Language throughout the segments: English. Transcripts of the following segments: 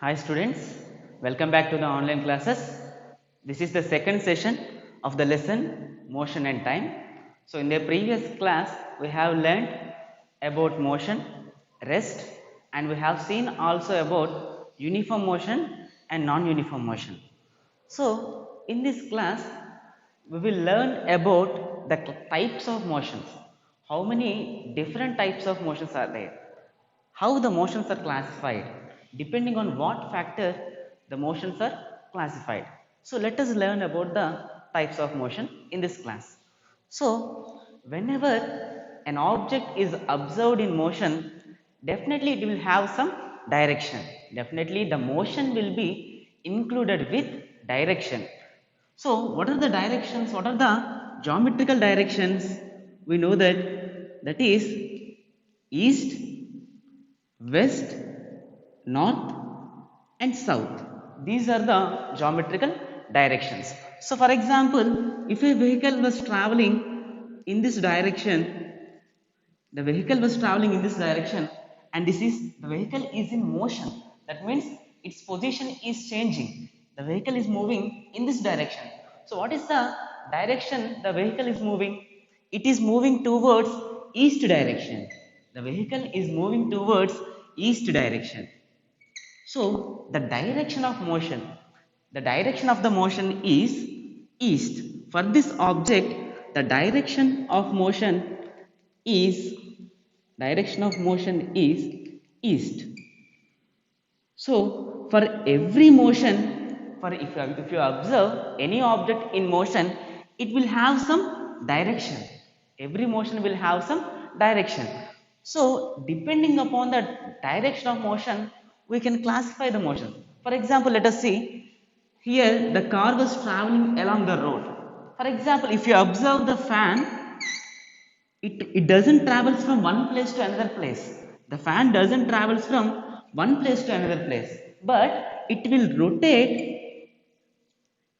Hi students, welcome back to the online classes. This is the second session of the lesson motion and time. So in the previous class we have learned about motion, rest, and we have seen also about uniform motion and non-uniform motion. So in this class we will learn about the types of motions. How many different types of motions are there? How the motions are classified? Depending on what factor the motions are classified. So let us learn about the types of motion in this class. So whenever an object is observed in motion, definitely it will have some direction. Definitely the motion will be included with direction. So what are the directions? What are the geometrical directions? We know that is east, west, north, and south. These are the geometrical directions. So for example, if a vehicle was traveling in this direction, the vehicle was traveling in this direction, and the vehicle is in motion. That means its position is changing. The vehicle is moving in this direction. So what is the direction the vehicle is moving? It is moving towards east direction. The vehicle is moving towards east direction. So the direction of motion, the direction of the motion is east. For this object, the is direction of motion is east. So for every motion, for if you observe any object in motion, it will have some direction. Every motion will have some direction. So depending upon the direction of motion, we can classify the motion. For example, let us see here the car was traveling along the road. For example, if you observe the fan, it doesn't travels from one place to another place. The fan doesn't travels from one place to another place, but it will rotate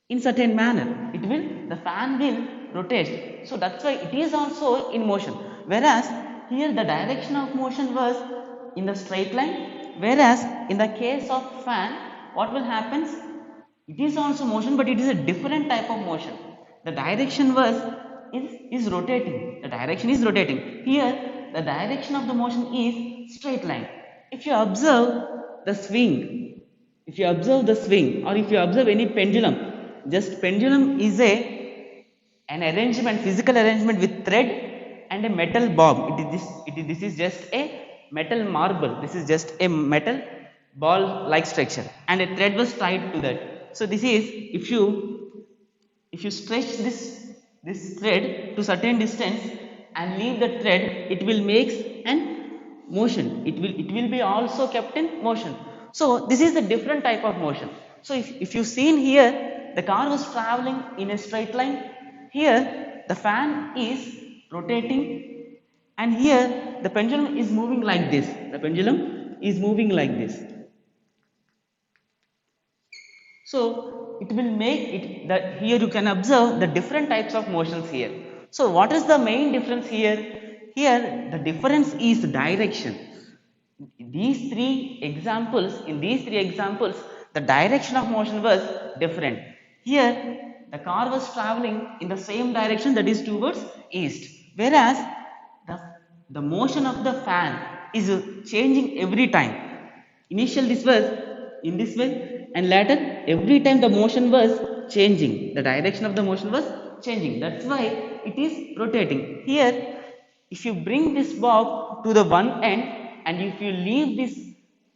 in certain manner. The fan will rotate, so that's why it is also in motion. Whereas here the direction of motion was in the straight line, whereas in the case of fan, what will happens, it is also motion, but it is a different type of motion. The direction is rotating. The direction is rotating. Here, the direction of the motion is straight line. If you observe the swing, or if you observe any pendulum, just pendulum is an arrangement, physical arrangement with thread and a metal bob. This is just a metal marble. This is just a metal ball like structure, and a thread was tied to that. So this is, if you stretch this thread to certain distance and leave the thread, it will make an motion. It will be also kept in motion. So this is a different type of motion. So if you seen here, the car was traveling in a straight line. Here the fan is rotating, and here the pendulum is moving like this. The pendulum is moving like this. So it will make it that here you can observe the different types of motions here. So what is the main difference here? Here the difference is direction. In these three examples, the direction of motion was different. Here the car was traveling in the same direction, that is towards east, whereas the, the motion of the fan is changing every time. Initially this was in this way, and later every time the motion was changing, the direction of the motion was changing. That's why it is rotating. Here, if you bring this bob to the one end and if you leave this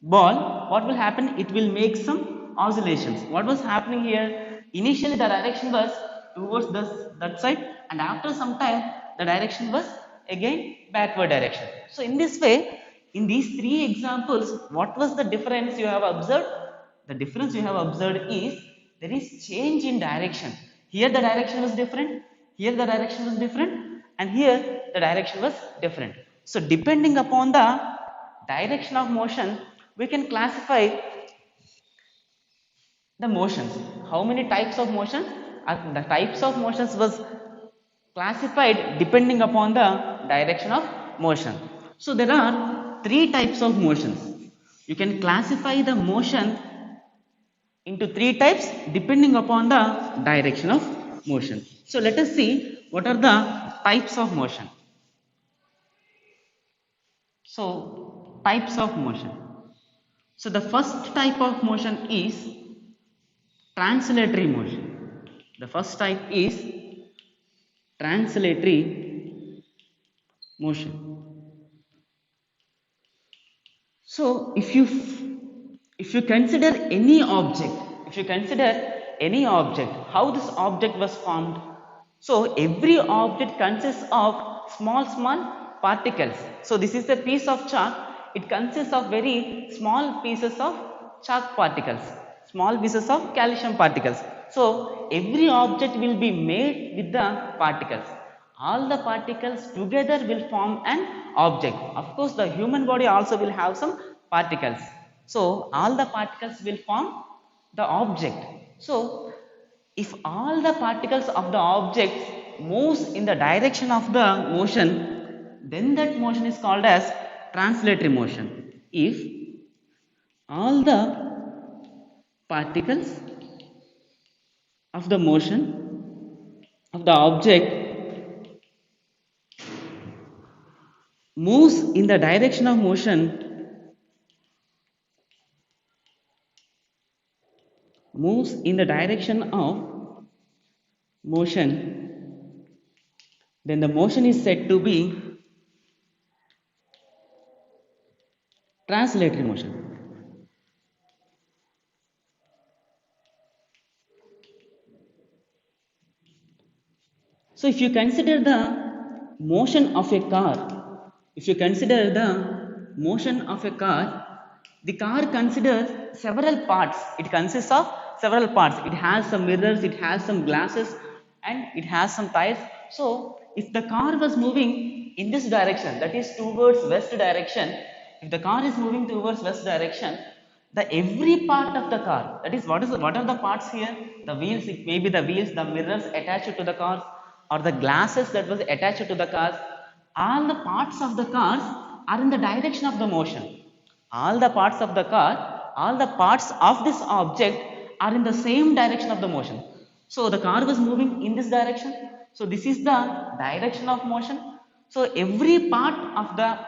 ball, what will happen? It will make some oscillations. What was happening here? Initially the direction was towards that side, and after some time the direction was again backward direction. So in this way, in these three examples, what was the difference you have observed? The difference you have observed is there is change in direction. Here the direction was different, here the direction was different, and here the direction was different. So depending upon the direction of motion, we can classify the motions. How many types of motions? The types of motions was classified depending upon the direction of motion. So there are three types of motions. You can classify the motion into three types depending upon the direction of motion. So let us see what are the types of motion. So types of motion. So the first type of motion is translatory motion. The first type is translatory motion. So if you consider any object, how this object was formed. So every object consists of small particles. So this is a piece of chalk. It consists of very small pieces of chalk particles, small pieces of calcium particles. So every object will be made with the particles. All the particles together will form an object. Of course, the human body also will have some particles. So all the particles will form the object. So if all the particles of the object moves in the direction of the motion, then that motion is called as translatory motion. If all the particles of the motion of the object moves in the direction of motion, then the motion is said to be translatory motion. So if you consider the motion of a car, the car considers several parts. It consists of several parts. It has some mirrors, it has some glasses, and it has some tires. So if the car was moving in this direction, that is towards west direction, if the car is moving towards west direction, the every part of the car, that is what are the parts here? The wheels, it may be the wheels, the mirrors attached to the cars, or the glasses that was attached to the cars. All the parts of the cars are in the direction of the motion. All the parts of the car, all the parts of this object are in the same direction of the motion. So the car was moving in this direction. So this is the direction of motion. So every part of the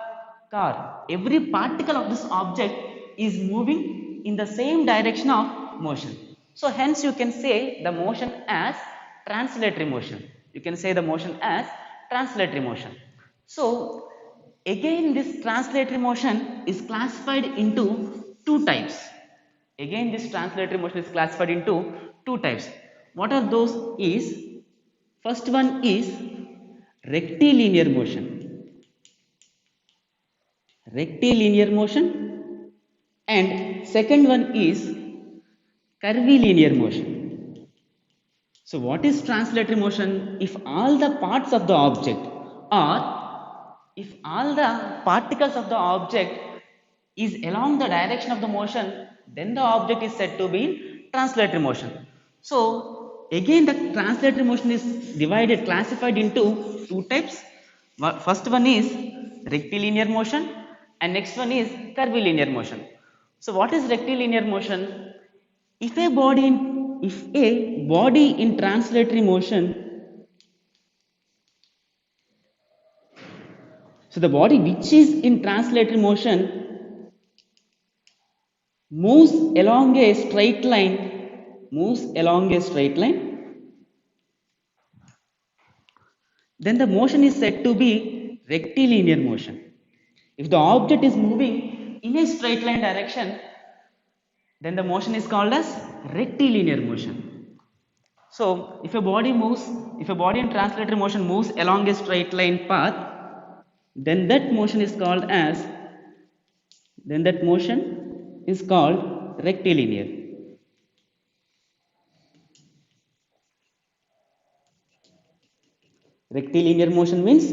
car, every particle of this object is moving in the same direction of motion. So hence you can say the motion as translatory motion. You can say the motion as translatory motion. So again this translatory motion is classified into two types. Again this translatory motion is classified into two types. What are those is, first one is rectilinear motion. Rectilinear motion, and second one is curvilinear motion. So what is translatory motion? If all the parts of the object, or if all the particles of the object is along the direction of the motion, then the object is said to be in translatory motion. So again the translatory motion is classified into two types. First one is rectilinear motion and next one is curvilinear motion. So what is rectilinear motion? If a body in translatory motion, so the body which is in translatory motion moves along a straight line, then the motion is said to be rectilinear motion. If the object is moving in a straight line direction, then the motion is called as rectilinear motion. So if a body in translatory motion moves along a straight line path, then that motion is called rectilinear. Rectilinear motion means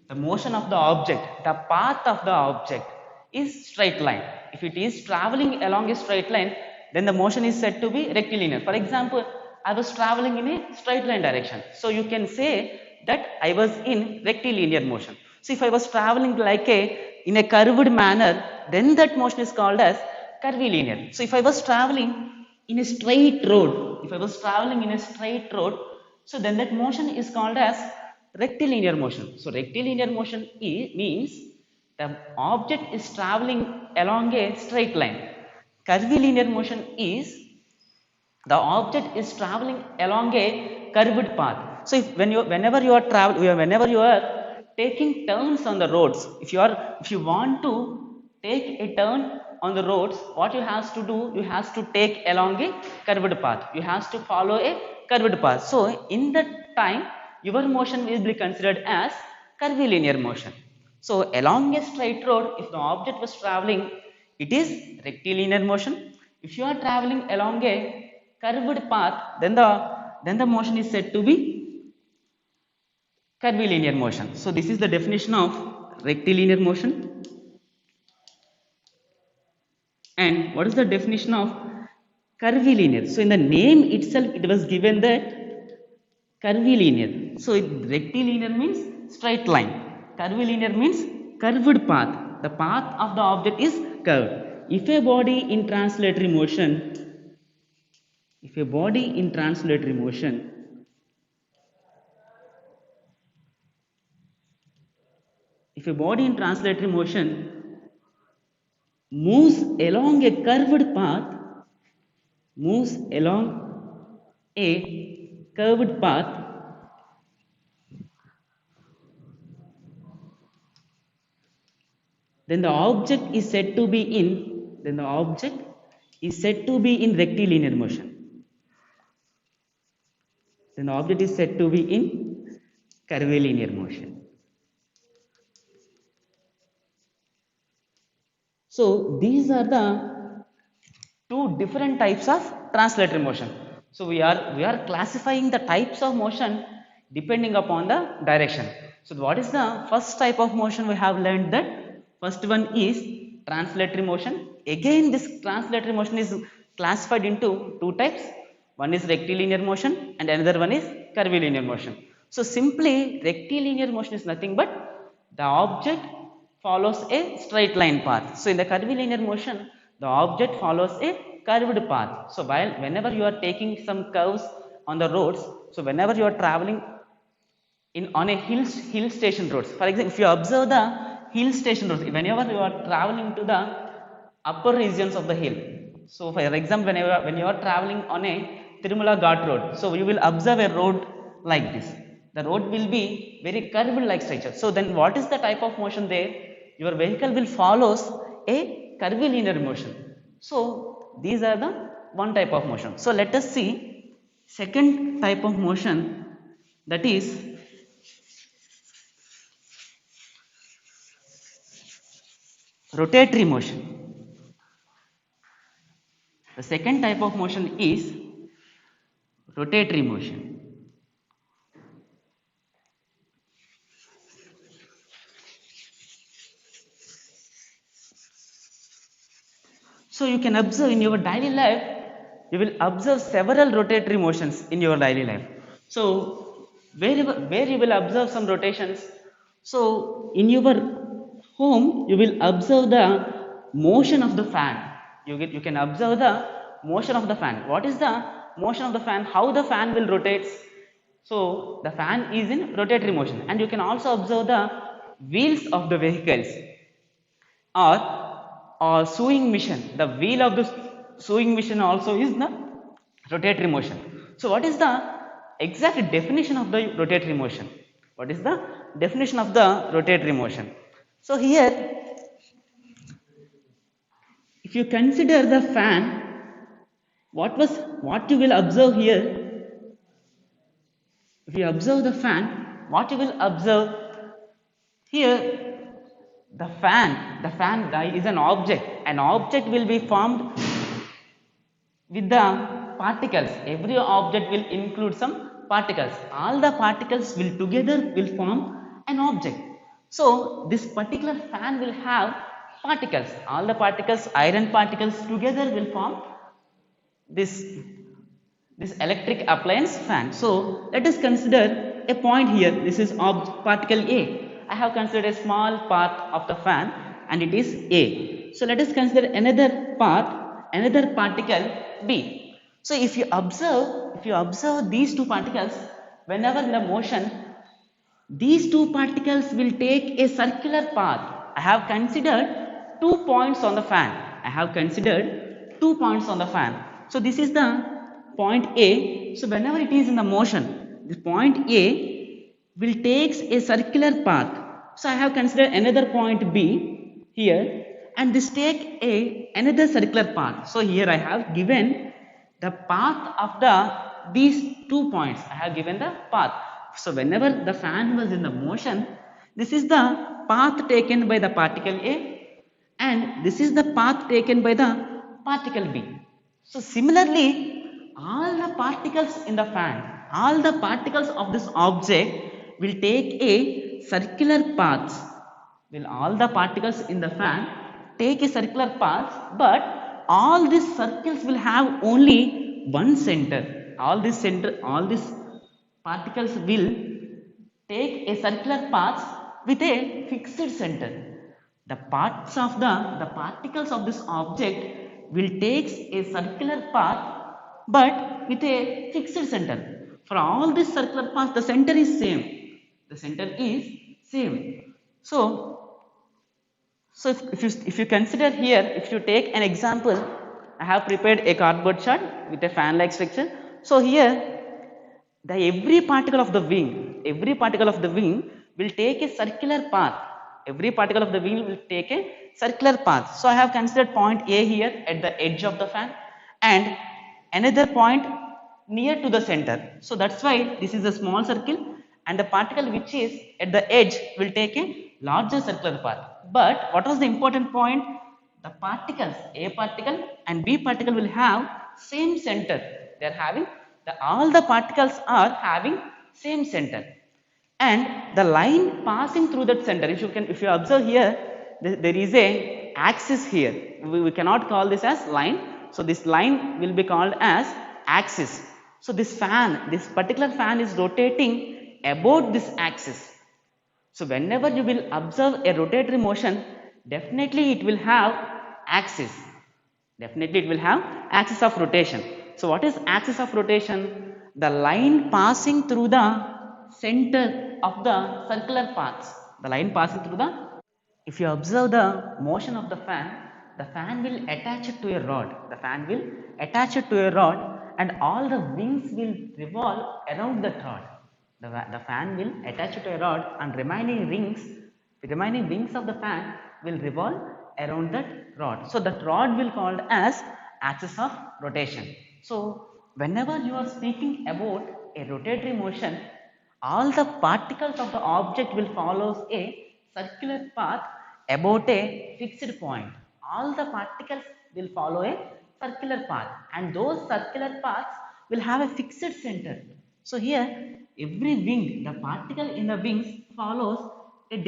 the motion of the object, the path of the object is straight line. If it is traveling along a straight line, then the motion is said to be rectilinear. For example, I was traveling in a straight line direction. So you can say that I was in rectilinear motion. So if I was traveling in a curved manner, then that motion is called as curvilinear. So if I was traveling in a straight road, if I was traveling in a straight road, so then that motion is called as rectilinear motion. So rectilinear motion means the object is traveling along a straight line. Curvilinear motion is the object is traveling along a curved path. So if whenever you are whenever you are taking turns on the roads, if you want to take a turn on the roads, what you have to do, you have to take along a curved path. You have to follow a curved path. So in that time, your motion will be considered as curvilinear motion. So along a straight road, if the object was traveling, it is rectilinear motion. If you are traveling along a curved path, then the motion is said to be curvilinear motion. So this is the definition of rectilinear motion. And what is the definition of curvilinear? So in the name itself, it was given that curvilinear. So rectilinear means straight line. Curvilinear means curved path. The path of the object is curved. If a body in translatory motion, if a body in translatory motion moves along a curved path, then the object is said to be in rectilinear motion. Then the object is said to be in curvilinear motion. So these are the two different types of translatory motion. So we are classifying the types of motion depending upon the direction. So what is the first type of motion? We have learned that first one is translatory motion. Again, this translatory motion is classified into two types. One is rectilinear motion and another one is curvilinear motion. So simply rectilinear motion is nothing but the object follows a straight line path. So in the curvilinear motion, the object follows a curved path. So whenever you are taking some curves on the roads, so whenever you are traveling on a hill station roads, for example, if you observe the hill station roads, whenever you are traveling to the upper regions of the hill, so for example, when you are traveling on a Tirumala Ghat road, so you will observe a road like this. The road will be very curved like structure. So then what is the type of motion there? Your vehicle will follows a curvilinear motion. So these are the one type of motion. So let us see second type of motion, that is rotatory motion. The second type of motion is rotatory motion. So you can observe in your daily life, you will observe several rotatory motions in your daily life. So where you will observe some rotations, so in your home you will observe the motion of the fan. You can observe the motion of the fan. What is the motion of the fan? How the fan will rotate? So the fan is in rotatory motion, and you can also observe the wheels of the vehicles or sewing machine. The wheel of the sewing machine also is the rotatory motion. So what is the exact definition of the rotatory motion? What is the definition of the rotatory motion? So here, if you consider the fan, what you will observe here? If you observe the fan, what you will observe here? The fan is an object. An object will be formed with the particles. Every object will include some particles. All the particles will together will form an object. So this particular fan will have particles. All the particles, iron particles together will form this electric appliance fan. So let us consider a point here. This is particle A. I have considered a small part of the fan and it is A. So let us consider another particle B. So if you observe these two particles, whenever in the motion, these two particles will take a circular path. I have considered 2 points on the fan. I have considered 2 points on the fan. So this is the point A. So whenever it is in the motion, this point A will takes a circular path. So I have considered another point B here, and this take a another circular path. So here I have given the path of these 2 points. I have given the path. So whenever the fan was in the motion, this is the path taken by the particle A, and this is the path taken by the particle B. So similarly, all the particles in the fan, all the particles of this object will take a circular path. Will all the particles in the fan take a circular path, but all these circles will have only one center. All these particles will take a circular path with a fixed center. The particles of this object will take a circular path, but with a fixed center. For all these circular paths, the center is same. The center is same. So if you consider here, if you take an example, I have prepared a cardboard chart with a fan like structure. So here the every particle of the wing will take a circular path. Every particle of the wing will take a circular path. So I have considered point A here at the edge of the fan, and another point near to the center. So that's why this is a small circle, and the particle which is at the edge will take a larger circular path. But what was the important point? The particles A particle and B particle will have same center. They are having all the particles are having same center, and the line passing through that center, if you observe here, there is a axis here. We cannot call this as line, so this line will be called as axis. So this particular fan is rotating about this axis. So whenever you will observe a rotatory motion, definitely it will have axis. Definitely it will have axis of rotation. So what is axis of rotation? The line passing through the center of the circular paths. The line passing through the, if you observe the motion of the fan will attach it to a rod. The fan will attach it to a rod, and all the wings will revolve around that rod. The fan will attach it to a rod, and remaining wings of the fan will revolve around that rod. So that rod will called as axis of rotation. So whenever you are speaking about a rotatory motion, all the particles of the object will follow a circular path about a fixed point. All the particles will follow a circular path, and those circular paths will have a fixed center. So here every wing, the particle in the wings follows a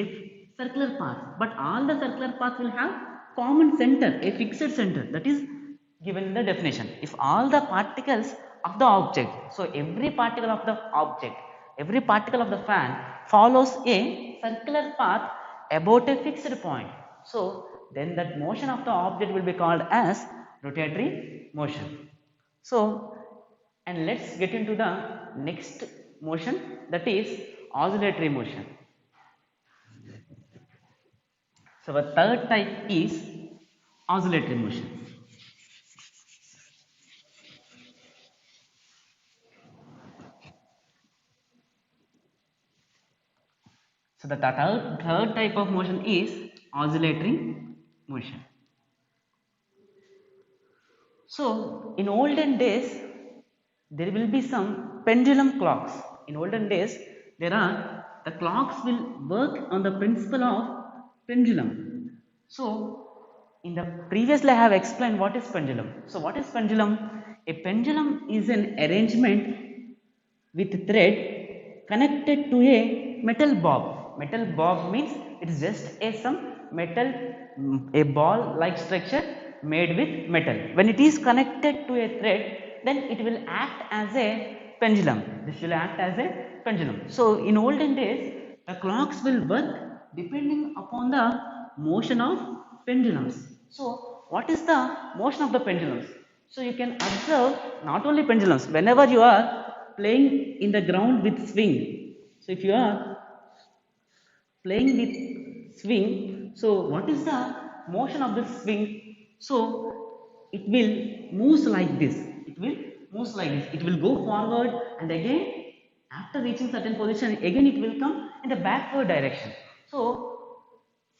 circular path, but all the circular paths will have common center, a fixed center, that is given in the definition. If all the particles of the object, so every particle of the object, every particle of the fan follows a circular path about a fixed point, so then that motion of the object will be called as rotatory motion. So, and let's get into the next motion, that is oscillatory motion. So the third type is oscillatory motion. So the third type of motion is oscillatory motion. So in olden days, there will be some pendulum clocks. In olden days, the clocks will work on the principle of pendulum. So in the previously I have explained what is pendulum. So what is pendulum? A pendulum is an arrangement with thread connected to a metal bob. Metal bob means it is just some metal, a ball like structure made with metal. When it is connected to a thread, then it will act as a pendulum. This will act as a pendulum. So in olden days, the clocks will work depending upon the motion of pendulums. So what is the motion of the pendulums? So you can observe not only pendulums, whenever you are playing in the ground with swing. So if you are playing with swing, so what is the motion of the swing? So it will moves like this. It will moves like this. It will go forward and again after reaching certain position again it will come in the backward direction. So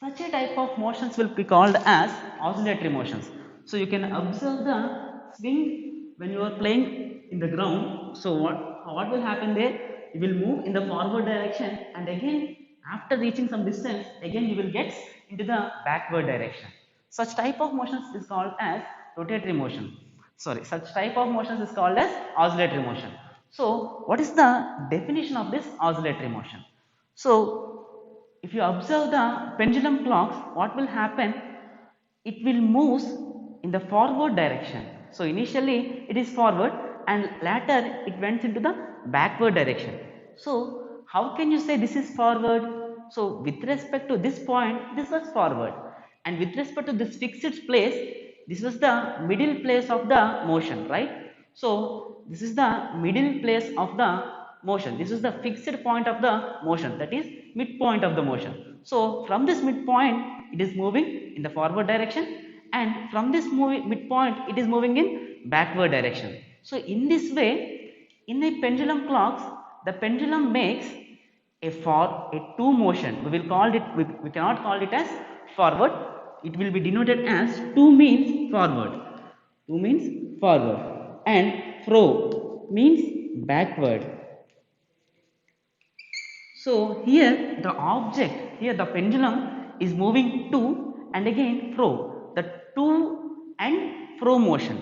such a type of motions will be called as oscillatory motions. So you can observe the swing when you are playing in the ground. So what will happen there? You will move in the forward direction and again after reaching some distance again you will get into the backward direction. Such type of motions is called as rotatory motion. Sorry, such type of motions is called as oscillatory motion. So what is the definition of this oscillatory motion? So if you observe the pendulum clocks, what will happen? It will move in the forward direction. So initially it is forward and later it went into the backward direction. So how can you say this is forward? So with respect to this point, this was forward, and with respect to this fixed place, this was the middle place of the motion, right? So this is the middle place of the motion. This is the fixed point of the motion, that is midpoint of the motion. So from this midpoint it is moving in the forward direction, and from this midpoint it is moving in backward direction. So in this way, in a pendulum clocks, the pendulum makes a two motion. We will call it, we cannot call it as forward. It will be denoted as two means forward. Two means forward and fro means backward. So here the object, here the pendulum is moving to and again fro. The to and fro motion.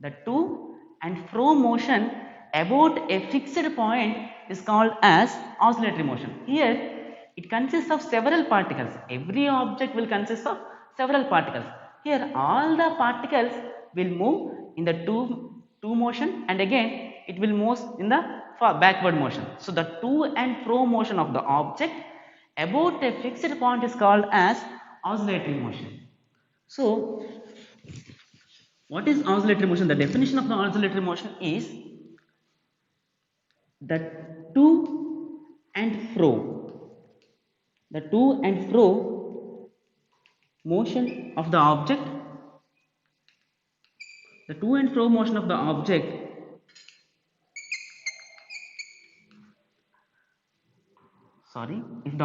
The to and fro motion about a fixed point is called as oscillatory motion. Here it consists of several particles. Every object will consist of several particles. Here all the particles will move in the two motion and again it will move in the backward motion. So the to and fro motion of the object about a fixed point is called as oscillatory motion. So what is oscillatory motion? The definition of the oscillatory motion is the to and fro. The to and fro motion of the object. The to and fro motion of the object if the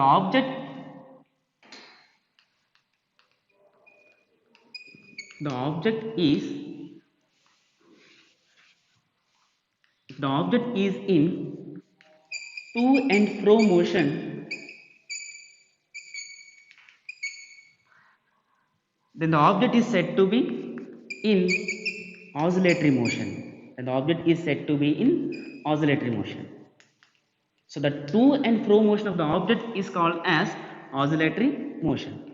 object is in to and fro motion, then the object is said to be in oscillatory motion. And the object is said to be in oscillatory motion. So the to and fro motion of the object is called as oscillatory motion.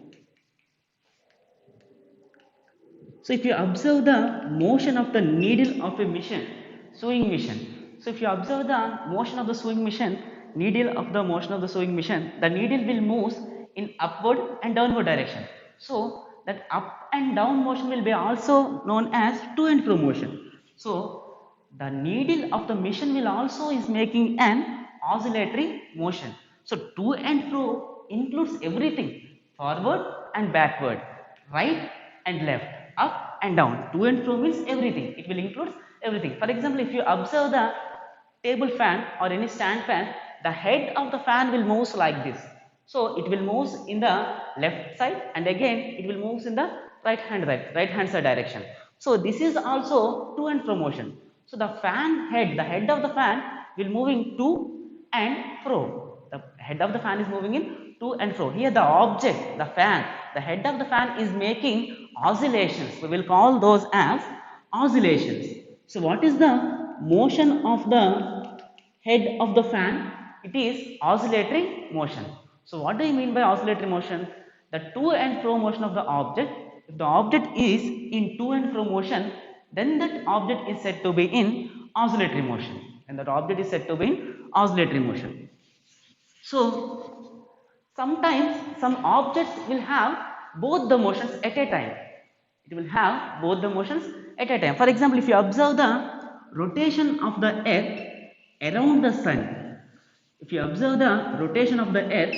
So if you observe the motion of the needle of a machine, sewing machine. So if you observe the motion of the sewing machine, motion of the sewing machine, the needle will move in upward and downward direction. So that up and down motion will be also known as to and fro motion. So the needle of the machine will also is making an oscillatory motion. So to and fro includes everything, forward and backward, right and left, up and down. To and fro means everything. It will include everything. For example, if you observe the table fan or any stand fan, the head of the fan will move like this. So it will move in the left side and again it will move in the right hand side direction. So this is also to and fro motion. So the head of the fan will moving to and fro. The head of the fan is moving in to and fro. Here the object, the fan, the head of the fan is making oscillations. We will call those as oscillations. So what is the motion of the head of the fan? It is oscillatory motion. So what do you mean by oscillatory motion? The to and fro motion of the object. If the object is in to and fro motion, then that object is said to be in oscillatory motion. And that object is said to be in oscillatory motion. So sometimes some objects will have both the motions at a time. It will have both the motions at a time. For example, if you observe the rotation of the earth around the sun, if you observe the rotation of the earth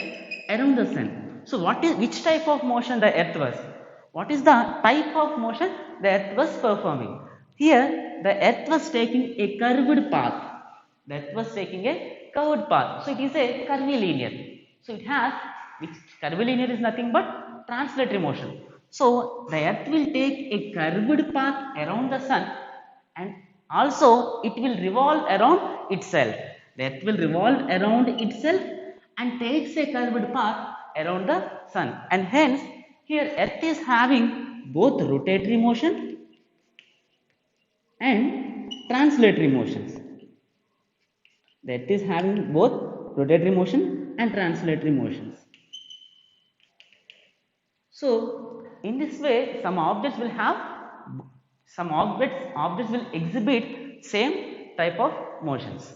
around the sun, so which type of motion the earth was? What is the type of motion the earth was performing? Here the earth was taking a curved path. The earth was taking a curved path, so it is a curvilinear. So it has, which curvilinear is nothing but translatory motion. So the earth will take a curved path around the sun, and also it will revolve around itself. The earth will revolve around itself and takes a curved path around the sun, and hence here earth is having both rotatory motion and translatory motions. The earth is having both rotatory motion and translatory motions. So in this way, some objects will exhibit same type of motions.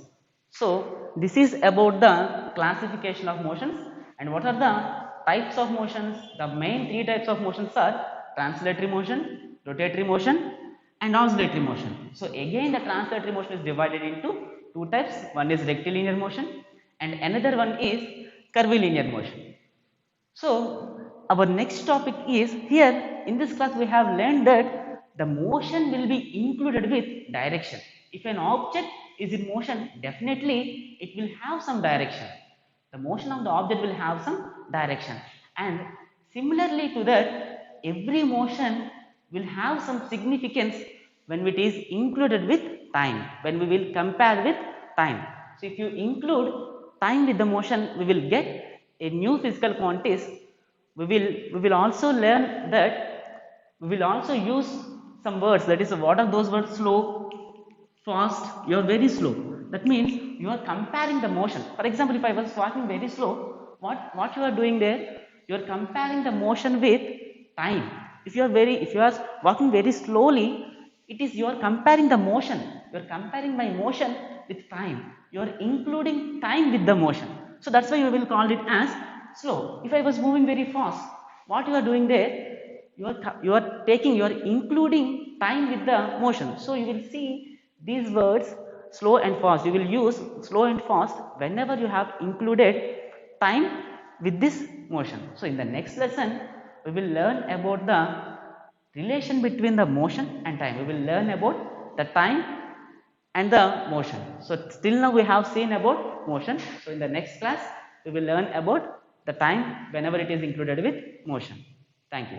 So this is about the classification of motions. And what are the types of motions? The main three types of motions are translatory motion, rotatory motion, and oscillatory motion. So again, the translatory motion is divided into two types. One is rectilinear motion and another one is curvilinear motion. So our next topic is, here in this class we have learned that the motion will be included with direction. If an object is in motion, definitely it will have some direction. The motion of the object will have some direction, and similarly to that, every motion will have some significance when it is included with time, when we will compare with time. So if you include time with the motion, we will get a new physical quantities. We will also learn that, we will also use some words, that is, what are those words? Slow, fast, you are very slow. That means you are comparing the motion. For example, if I was walking very slow, what you are doing there? You are comparing the motion with time. If you are walking very slowly, it is you are comparing the motion. You are comparing my motion with time. You are including time with the motion. So that's why you will call it as slow. If I was moving very fast, what you are doing there? You are including time with the motion. So you will see these words slow and fast. You will use slow and fast whenever you have included time with this motion. So in the next lesson, we will learn about the relation between the motion and time. We will learn about the time and the motion. So till now we have seen about motion. So in the next class, we will learn about the time whenever it is included with motion. Thank you.